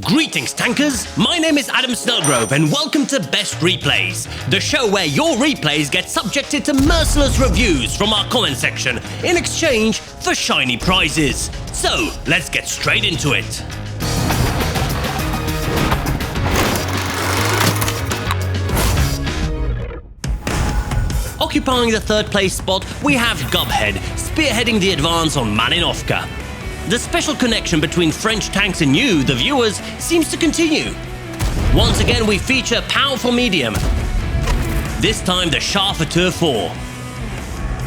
Greetings tankers, my name is Adam Snellgrove and welcome to Best Replays, the show where your replays get subjected to merciless reviews from our comment section in exchange for shiny prizes. So, let's get straight into it. Occupying the third place spot, we have Gobhead, spearheading the advance on Malinovka. The special connection between French tanks and you, the viewers, seems to continue. Once again, we feature powerful medium. This time, the Char Futur 4.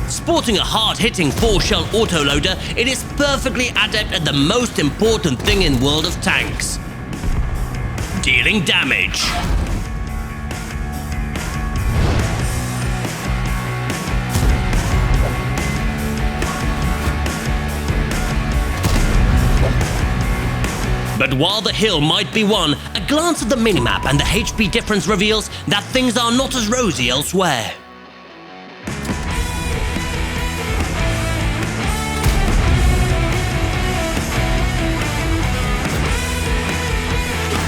Sporting a hard-hitting 4-shell autoloader, it is perfectly adept at the most important thing in World of Tanks: dealing damage. But while the hill might be won, a glance at the minimap and the HP difference reveals that things are not as rosy elsewhere.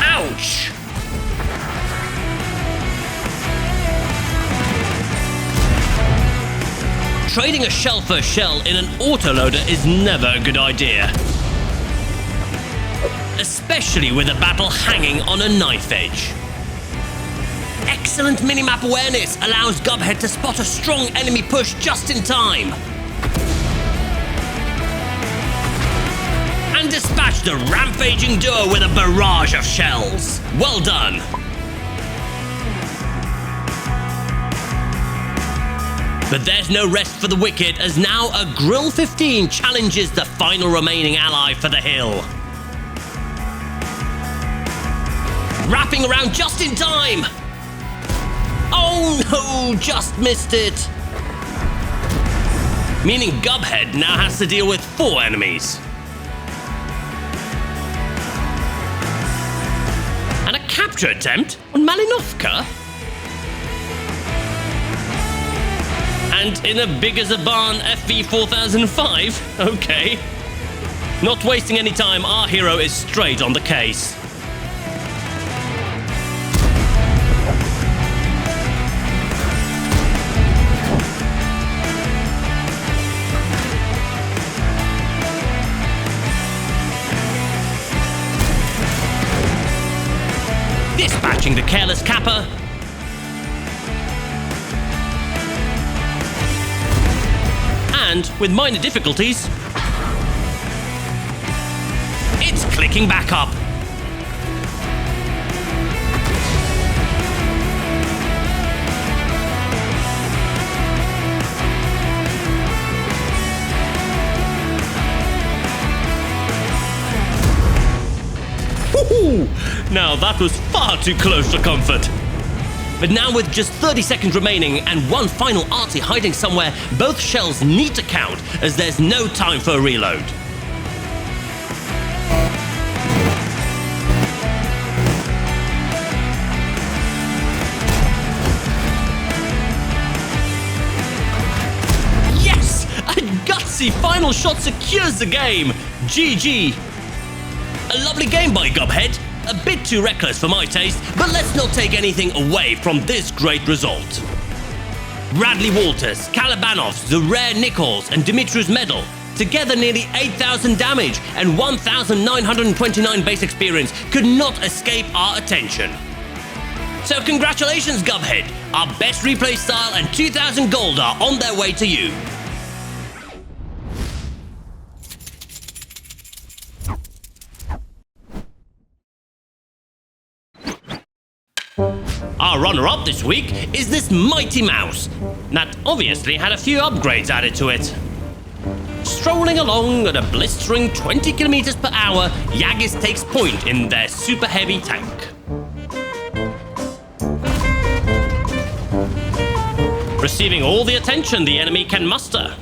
Ouch! Trading a shell for a shell in an autoloader is never a good idea, especially with a battle hanging on a knife edge. Excellent minimap awareness allows Gobhead to spot a strong enemy push just in time and dispatch the rampaging duo with a barrage of shells. Well done! But there's no rest for the wicked, as now a Grill 15 challenges the final remaining ally for the hill. Wrapping around just in time! Oh no, just missed it! Meaning Gobhead now has to deal with 4 enemies. And a capture attempt on Malinovka? And in a big as a barn FV4005? Okay. Not wasting any time, our hero is straight on the case. Dispatching the careless capper. And, with minor difficulties, it's clicking back up. Now that was far too close for comfort. But now with just 30 seconds remaining and one final arty hiding somewhere, both shells need to count, as there's no time for a reload. Yes! A gutsy final shot secures the game! GG! A lovely game by Gobhead. A bit too reckless for my taste, but let's not take anything away from this great result. Bradley Walters, Kalabanovs, the rare Nichols and Dimitri's medal, together nearly 8,000 damage and 1,929 base experience, could not escape our attention. So congratulations Gobhead, our best replay style and 2,000 gold are on their way to you. Our runner-up this week is this mighty mouse that obviously had a few upgrades added to it. Strolling along at a blistering 20 kilometers per hour, Yagi takes point in their super heavy tank. Receiving all the attention the enemy can muster,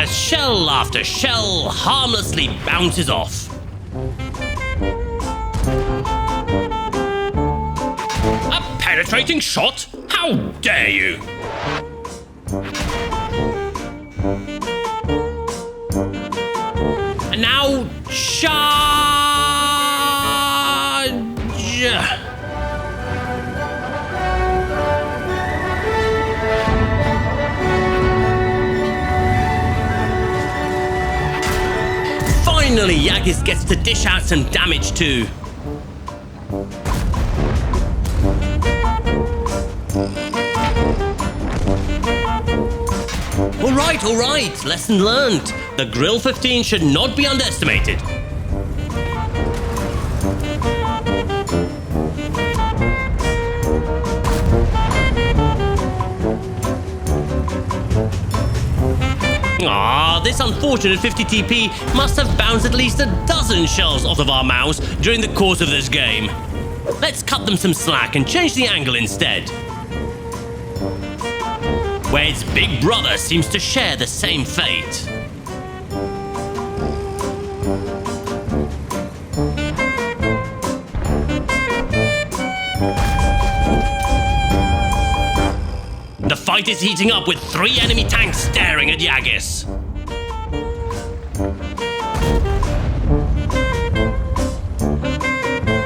as shell after shell harmlessly bounces off. Penetrating shot? How dare you! And now, Char Yagis gets to dish out some damage too. Alright, lesson learned. The Grill 15 should not be underestimated. This unfortunate 50 TP must have bounced at least a dozen shells off of our mouse during the course of this game. Let's cut them some slack and change the angle instead, where its big brother seems to share the same fate. The fight is heating up with 3 enemy tanks staring at Yagis.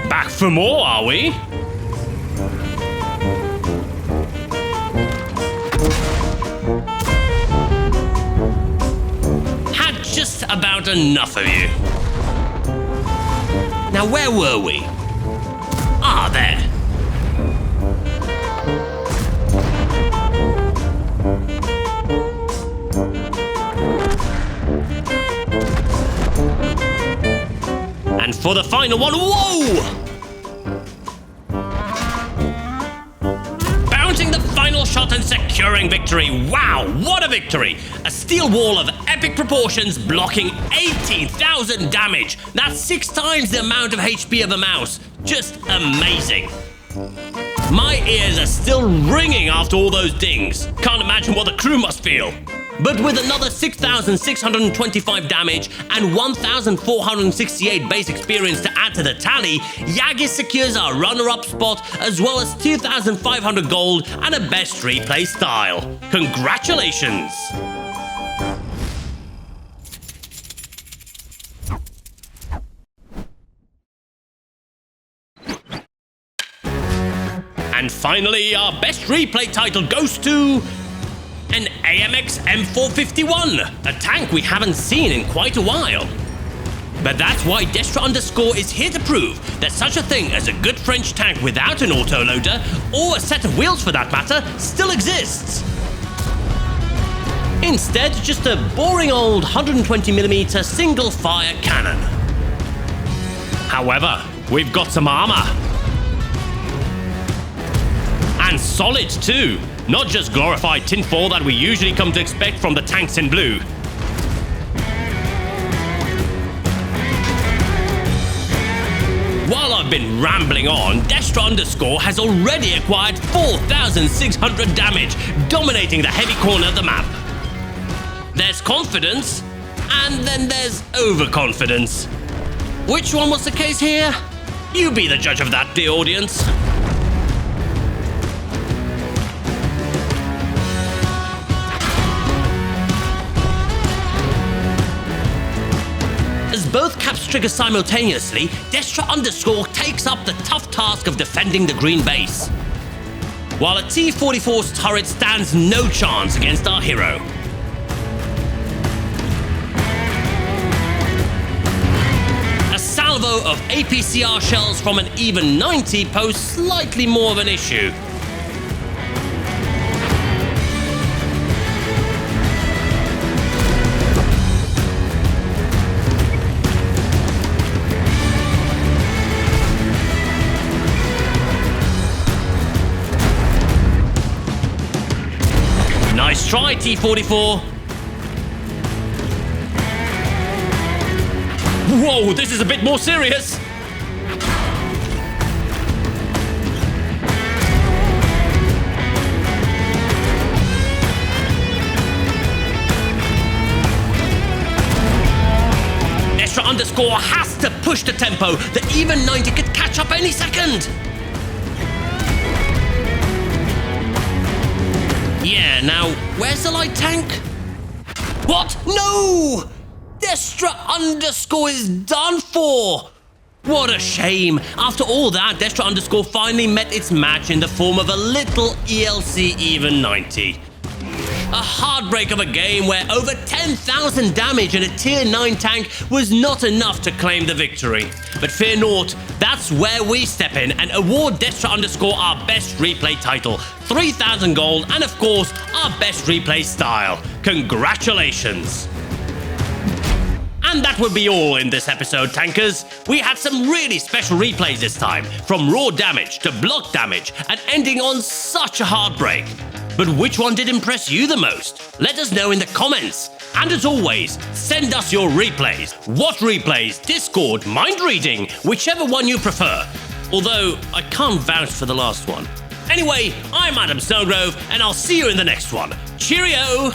Back for more, are we? Had just about enough of you. Now where were we? Ah, there. And for the final one, whoa! Bouncing the final shot and securing victory. Wow, what a victory! A steel wall of epic proportions blocking 18,000 damage. That's 6 times the amount of HP of a mouse. Just amazing. My ears are still ringing after all those dings. Can't imagine what the crew must feel. But with another 6,625 damage and 1,468 base experience to add to the tally, Yagi secures our runner-up spot as well as 2,500 gold and a best replay style. Congratulations! And finally, our best replay title goes to an AMX M451, a tank we haven't seen in quite a while. But that's why Destra_ is here to prove that such a thing as a good French tank without an autoloader, or a set of wheels for that matter, still exists. Instead, just a boring old 120mm single-fire cannon. However, we've got some armor. And solid too. Not just glorified tinfoil that we usually come to expect from the tanks in blue. While I've been rambling on, Destra_ has already acquired 4,600 damage, dominating the heavy corner of the map. There's confidence, and then there's overconfidence. Which one was the case here? You be the judge of that, dear audience. As both caps trigger simultaneously, Destra_ takes up the tough task of defending the green base, while a T-44's turret stands no chance against our hero. A salvo of APCR shells from an even 90 pose slightly more of an issue. Nice try, T-44. Whoa, this is a bit more serious. Destra_ has to push the tempo. The even 90 could catch up any second. Yeah, now, where's the light tank? What? No! Destra_ is done for! What a shame. After all that, Destra_ finally met its match in the form of a little ELC even 90. A heartbreak of a game where over 10,000 damage and a tier 9 tank was not enough to claim the victory. But fear naught, that's where we step in and award Destra _ our best replay title, 3,000 gold, and of course, our best replay style. Congratulations! And that would be all in this episode, tankers. We had some really special replays this time, from raw damage to block damage, and ending on such a heartbreak. But which one did impress you the most? Let us know in the comments. And as always, send us your replays. What replays, Discord, mind reading, whichever one you prefer. Although, I can't vouch for the last one. Anyway, I'm Adam Snowgrove, and I'll see you in the next one. Cheerio!